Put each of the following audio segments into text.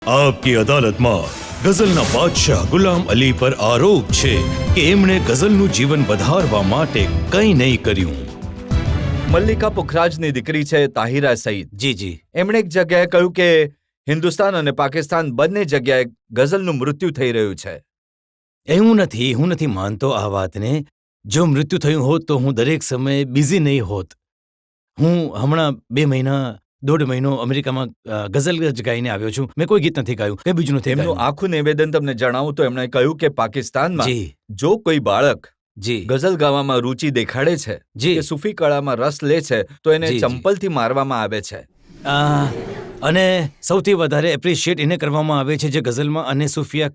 આપકી અદાલતમાં ગઝલના બાદશાહ ગુલામ અલી પર આરોપ છે કે એમણે ગઝલનું જીવન વધારવા માટે કંઈ નહીં કર્યું. મલ્લિકા પુખરાજની દીકરી છે તાહિરા સઈદ. જી એમણે એક જગ્યાએ કહ્યું કે હિન્દુસ્તાન અને પાકિસ્તાન બંને જગ્યાએ ગઝલનું મૃત્યુ થઈ રહ્યું છે. હું નથી માનતો આ વાતને. જો મૃત્યુ થયું હોત તો હું દરેક સમયે બિઝી નહીં હોત. હું હમણાં 1.5 મહિનો અમેરિકામાં ગઝલ જ ગાઈને આવ્યો છું. મેં કોઈ ગીત નથી ગાયું, કંઈ બીજું નથી એમનું ગાયું. આખું નિવેદન તમને જણાવું તો એમણે કહ્યું કે પાકિસ્તાનમાં જી જો કોઈ બાળક જી ગઝલ ગાવામાં રુચિ દેખાડે છે જી. કે સૂફી કળામાં રસ લે છે તો એને જી, જી. ચંપલથી મારવામાં આવે છે. અને સૌથી વધારે એપ્રિશિએટ એને કરવામાં આવે છે જે ગઝલમાં અને સૂફી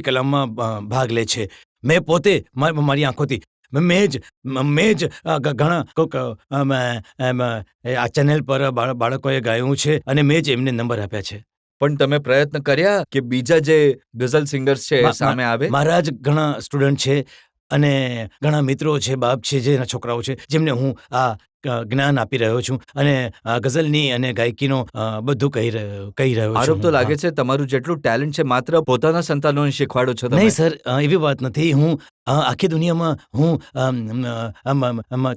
કલામમાં ભાગ લે છે. મેં પોતે મારી આંખોથી મેં જ ઘણા આ ચેનલ પર બાળકોએ ગાયું છે અને મેં જ એમને નંબર આપ્યા છે. પણ તમે પ્રયત્ન કર્યા કે બીજા જે ગઝલ સિંગર્સ છે એ સામે આવે? મારા જ ઘણા સ્ટુડન્ટ છે અને ઘણા મિત્રો છે, બાપ છે, જેના છોકરાઓ છે, જેમને હું આ જ્ઞાન આપી રહ્યો છું અને ગઝલની અને ગાયકીનો બધું કહી રહ્યો છું. આરોપ તો લાગે છે તમારું જેટલું ટેલેન્ટ છે માત્ર પોતાના સંતાનોને શીખવાડો છો તમે. નહીં સર, એવી વાત નથી. હું આખી દુનિયામાં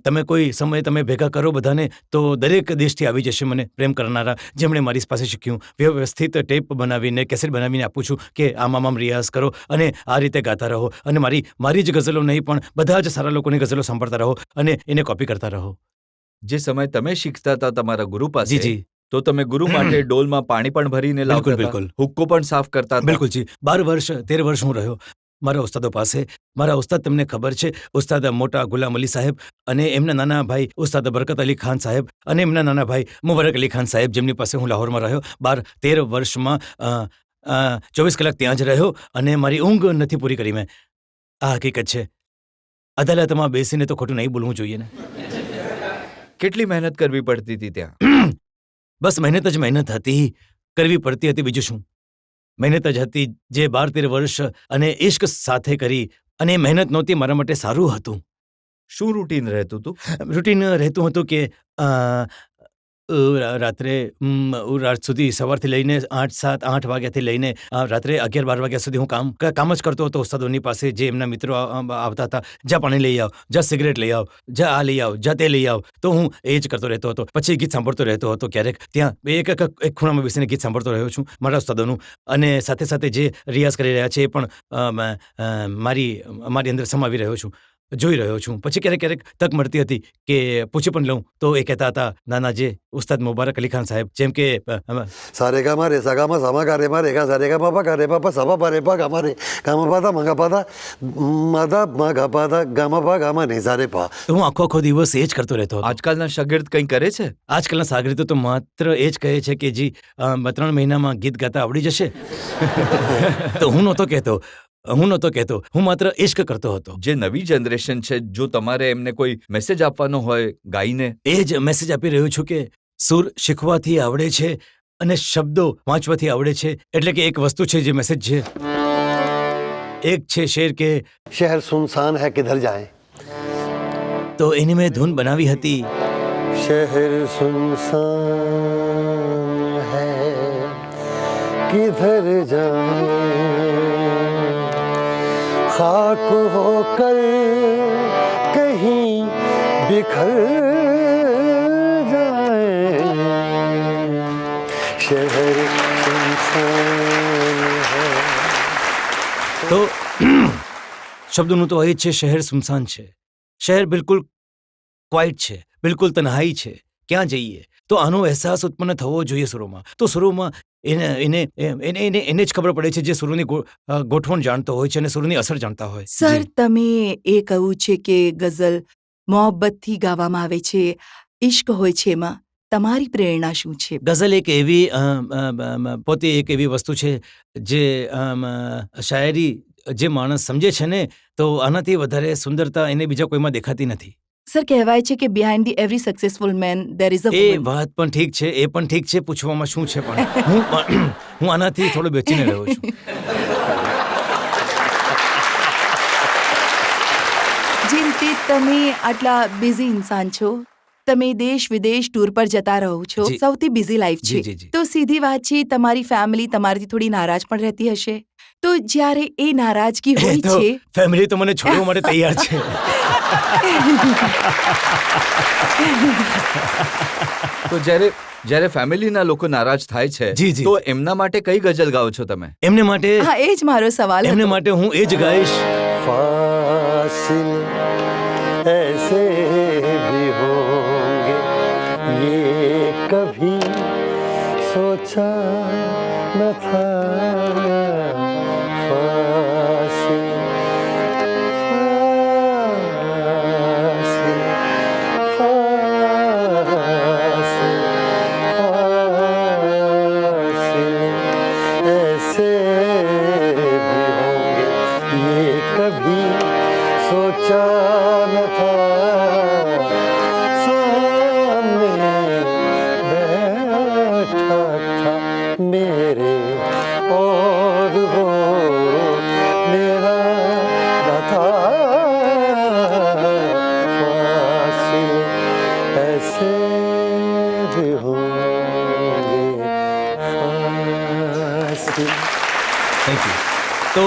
તમે કોઈ સમયે તમે ભેગા કરો બધાને તો દરેક દેશથી આવી જશે મને પ્રેમ કરનારા, જેમણે મારી પાસે શીખ્યું. વ્યવસ્થિત ટેપ બનાવીને કેસેટ બનાવીને આપું છું કે આમ રિયાઝ કરો અને આ રીતે ગાતા રહો અને મારી જ ગઝલો નહીં પણ બધા જ સારા લોકોની ગઝલો સાંભળતા રહો અને એને કોપી કરતા રહો. જે સમય તમે શીખતા હતા તમારા ગુરુ પાસે, જી તો તમે ગુરુ માટે ડોલમાં પાણી પણ ભરીને લાવતા હતા, બિલકુલ. હુક્કો પણ સાફ કરતા હતા. બિલકુલ જી. 13 વર્ષ હું રહ્યો મારા ઉસ્તાદો પાસે. મારા ઉસ્તાદ તમને ખબર છે, ઉસ્તાદ મોટા ગુલામ અલી સાહેબ અને એમના નાના ભાઈ ઉસ્તાદ બરકત અલી ખાન સાહેબ અને એમના નાના ભાઈ મુબારક અલી ખાન સાહેબ, જેમની પાસે હું લાહોરમાં રહ્યો. 13 વર્ષમાં 24 કલાક ત્યાં જ રહ્યો અને મારી ઊંઘ નથી પૂરી કરી મેં. આ હકીકત છે. અદાલતમાં બેસીને તો ખોટું નહીં બોલવું જોઈએ ને. કેટલી મહેનત કરવી પડતી હતી ત્યાં? બસ મહેનત જ મહેનત હતી, કરવી પડતી હતી, બીજું શું. મહેનત જ હતી જે 12-13 વર્ષ અને ઇશ્ક સાથે કરી અને એ મહેનત નહોતી મારા માટે સારું હતું. શું રૂટીન રહેતું હતું? રૂટીન રહેતું હતું કે રાત્રે રાત સુધી, સવારથી લઈને 8 વાગ્યાથી લઈને રાત્રે 11-12 વાગ્યા સુધી હું કામ જ કરતો હતો ઉસ્તાદોની પાસે. જે એમના મિત્રો આવતા હતા, જા પાણી લઈ આવ, જા સિગરેટ લઈ આવ, જા આ લઈ આવ, જા તે લઈ આવ, તો હું એ જ કરતો રહેતો હતો. પછી ગીત સાંભળતો રહેતો હતો. ક્યારેક ત્યાં એક ખૂણામાં બેસીને ગીત સાંભળતો રહ્યો છું મારા ઉસ્તાદોનું અને સાથે સાથે જે રિયાઝ કરી રહ્યા છે એ પણ મારી અંદર સમાવી રહ્યો છું, જોઈ રહ્યો છું. પછી ક્યારેક તક મળતી હતી કે પૂછી પણ લઉં તો એ કહેતા હતા, નાના જે ઉસ્તાદ મુબારક અલી ખાન સાહેબ, જેમ કે સારે ગા માં રે સા ગા માં સમા ગા રે મા રે ગા સા રે ગા પા પા ગા રે પા પા સા પા રે પા ગા મા રે ગા મા પા ધા મા ગા પા ધા મા ધા મા ગા પા ધા ગા મા પા ગા મા ને સા રે પા. તો હું આખો દિવસ એ જ કરતો રહેતો હતો. આજકાલના શાગિર્દ કંઈ કરે છે? આજકાલના શાગિર્દો તો માત્ર એ જ કહે છે કે જી 3 મહિનામાં ગીત ગાતા આવડી જશે. તો હું નહોતો કહેતો, હું માત્ર ઇશ્ક કરતો હતો. જે નવી જનરેશન છે, જો તમારે એમને કોઈ મેસેજ આપવાનો હોય ગાઈને? એ જ મેસેજ આપી રહ્યો છું કે સુર શીખવાથી આવડે છે અને શબ્દો વાંચવાથી આવડે છે. એટલે કે એક વસ્તુ છે જે મેસેજ છે. એક છે શેર કે શહેર સુનસાન હૈ કિધર જાએ, તો એની મેં ધૂન બનાવી હતી. શહેર સુનસાન હૈ કિધર જાએ, खाक होकर कहीं बिखर जाए, शहर सुनसान है. તો શબ્દોનું તો એ જ છે, શહેર સુનસાન છે. શહેર બિલકુલ ક્વાઇટ છે, બિલકુલ તન્હાઈ છે. ક્યાં જઈએ? તો આનો અહેસાસ ઉત્પન્ન થવો જોઈએ સુરોમાં. તો સુરોમાં એને જ ખબર પડે છે જે સુરોની ગોઠવણ જાણતો હોય છે અને સુરોની અસર જાણતા હોય. સર, તમે એ કહ્યું છે કે ગઝલ મોહબ્બતથી ગાવામાં આવે છે, ઇશ્ક હોય છે. એમાં તમારી પ્રેરણા શું છે? ગઝલ એક એવી પોતે એક એવી વસ્તુ છે જે શાયરી જે માણસ સમજે છે ને, તો આનાથી વધારે સુંદરતા એને બીજા કોઈમાં દેખાતી નથી. સર, કહેવાય છે કે behind the every successful man there is a a woman. વાત પણ ઠીક છે, એ પણ ઠીક છે. પૂછવામાં શું છે, પણ હું આનાથી થોડો બેચીને રહ્યો છું. જે રીતે તમે આટલા બિઝી ઇન્સાન છો, તમે દેશ વિદેશ ટૂર પર જતા રહો છો, જી. સૌથી બિઝી લાઈફ જી, છે. જી, જી. તો સીધી વાત છે, તમારી ફેમિલી તમારીથી થોડી નારાજ પણ રહેતી હશે. તો જ્યારે એ નારાજગી હોય તો છે, ફેમિલી તો મને છોડવા માટે તૈયાર છે. તો જ્યારે ફેમિલીના લોકો નારાજ થાય છે જી, જી. તો એમના માટે કઈ ગઝલ ગાઓ છો તમે? એમને માટે હા, એ જ મારો સવાલ એમને હતો. માટે હું એ જ ગાઈશ. फासिले ऐसे भी होंगे ये कभी सोचा न था फासिले फासिले फासिले ऐसे भी होंगे ये कभी सोचा न था सामने बैठा था मेरे और वो मेरा न था फासिले ऐसे भी होंगे फासिले થેન્ક યુ. તો